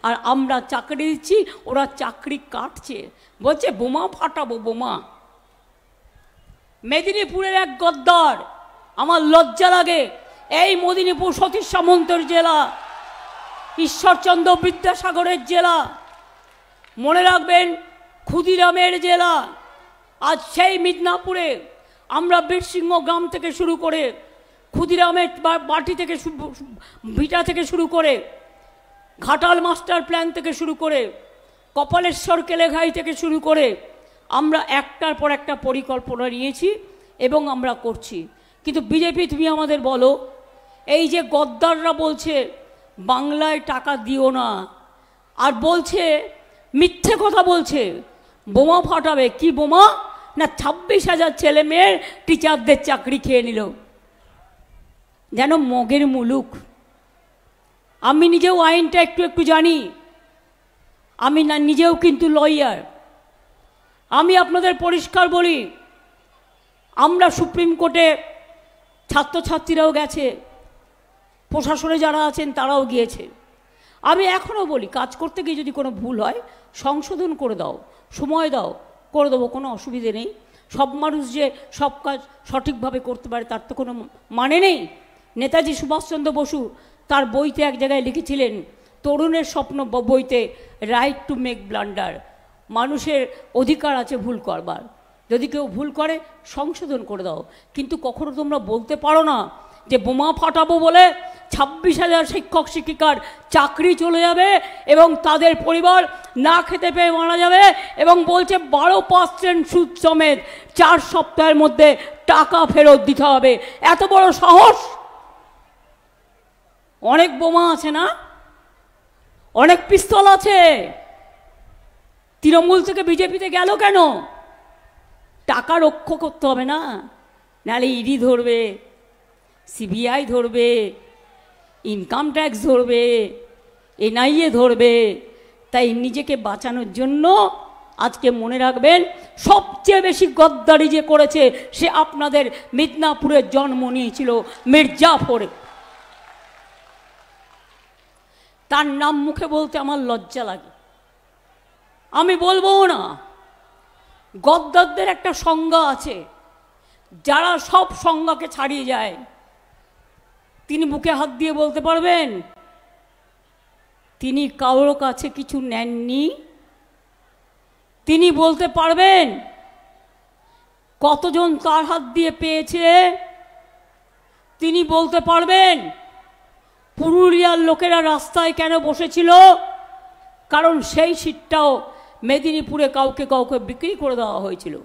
আর আমরা চাকরি দিচ্ছি, ওরা চাকরি কাটছে, বলছে বোমা ফাটাবো বোমা। মেদিনীপুরের এক গদ্দার, আমার লজ্জা লাগে, এই মেদিনীপুর সতীশ সামন্তের জেলা, ঈশ্বরচন্দ্র বিদ্যাসাগরের জেলা, মনে রাখবেন ক্ষুদিরামের জেলা। আজ সেই মিদনাপুরে আমরা বীরসিংহ গ্রাম থেকে শুরু করে ক্ষুদিরামের বাটি থেকে ভিটা থেকে শুরু করে ঘাটাল মাস্টার প্ল্যান থেকে শুরু করে কপালেশ্বর কেলেঘাই থেকে শুরু করে আমরা একটার পর একটা পরিকল্পনা নিয়েছি এবং আমরা করছি। কিন্তু বিজেপি তুমি আমাদের বলো, এই যে গদ্দাররা বলছে বাংলায় টাকা দিও না, আর বলছে মিথ্যে কথা বলছে বোমা ফাটাবে, কি বোমা না 26,000 ছেলে মেয়ের টিচারদের চাকরি খেয়ে নিল, যেন মগের মুলুক। আমি নিজেও আইনটা একটু একটু জানি, আমি না নিজেও কিন্তু লয়ার। আমি আপনাদের পরিষ্কার বলি, আমরা সুপ্রিম কোর্টে, ছাত্রছাত্রীরাও গেছে, প্রশাসনে যারা আছেন তারাও গিয়েছে। আমি এখনও বলি, কাজ করতে গিয়ে যদি কোনো ভুল হয় সংশোধন করে দাও, সময় দাও, করে দেবো, কোনো অসুবিধে নেই। সব মানুষ যে সব কাজ সঠিকভাবে করতে পারে তার তো কোনো মানে নেই। নেতাজি সুভাষচন্দ্র বসু তার বইতে এক জায়গায় লিখেছিলেন, তরুণের স্বপ্ন বইতে, রাইট টু মেক ব্লান্ডার, মানুষের অধিকার আছে ভুল করবার, যদি কেউ ভুল করে সংশোধন করে দাও। কিন্তু কখনো তোমরা বলতে পারো না যে বোমা ফাটাবো বলে 26,000 শিক্ষক শিক্ষিকার চাকরি চলে যাবে এবং তাদের পরিবার না খেতে পেয়ে মারা যাবে, এবং বলছে 12% সুদ সমেত 4 সপ্তাহের মধ্যে টাকা ফেরত দিতে হবে। এত বড় সাহস! অনেক বোমা আছে না, অনেক পিস্তল আছে, তৃণমূল থেকে বিজেপিতে গেল কেন? টাকা রক্ষা করতে হবে না, নাহলে ইডি ধরবে, সিবিআই ধরবে, ইনকাম ট্যাক্স ধরবে, এনআইএ ধরবে। তাই নিজেকে বাঁচানোর জন্য আজকে মনে রাখবেন, সবচেয়ে বেশি গদ্দারি যে করেছে সে আপনাদের মিদনাপুরের জন্ম নিয়েছিল মির্জাফরে। তার নাম মুখে বলতে আমার লজ্জা লাগে, আমি বলবো না। গদ্দারদের একটা সংজ্ঞা আছে, যারা সব সংজ্ঞাকে ছাড়িয়ে যায়। তিনি বুকে হাত দিয়ে বলতে পারবেন তিনি কারোর কাছে কিছু নেননি? তিনি বলতে পারবেন কতজন তার হাত দিয়ে পেয়েছে? তিনি বলতে পারবেন পুরুলিয়ার লোকেরা রাস্তায় কেন বসেছিল? কারণ সেই সিটটাও মেদিনীপুরে কাউকে কাউকে বিক্রি করে দেওয়া হয়েছিল।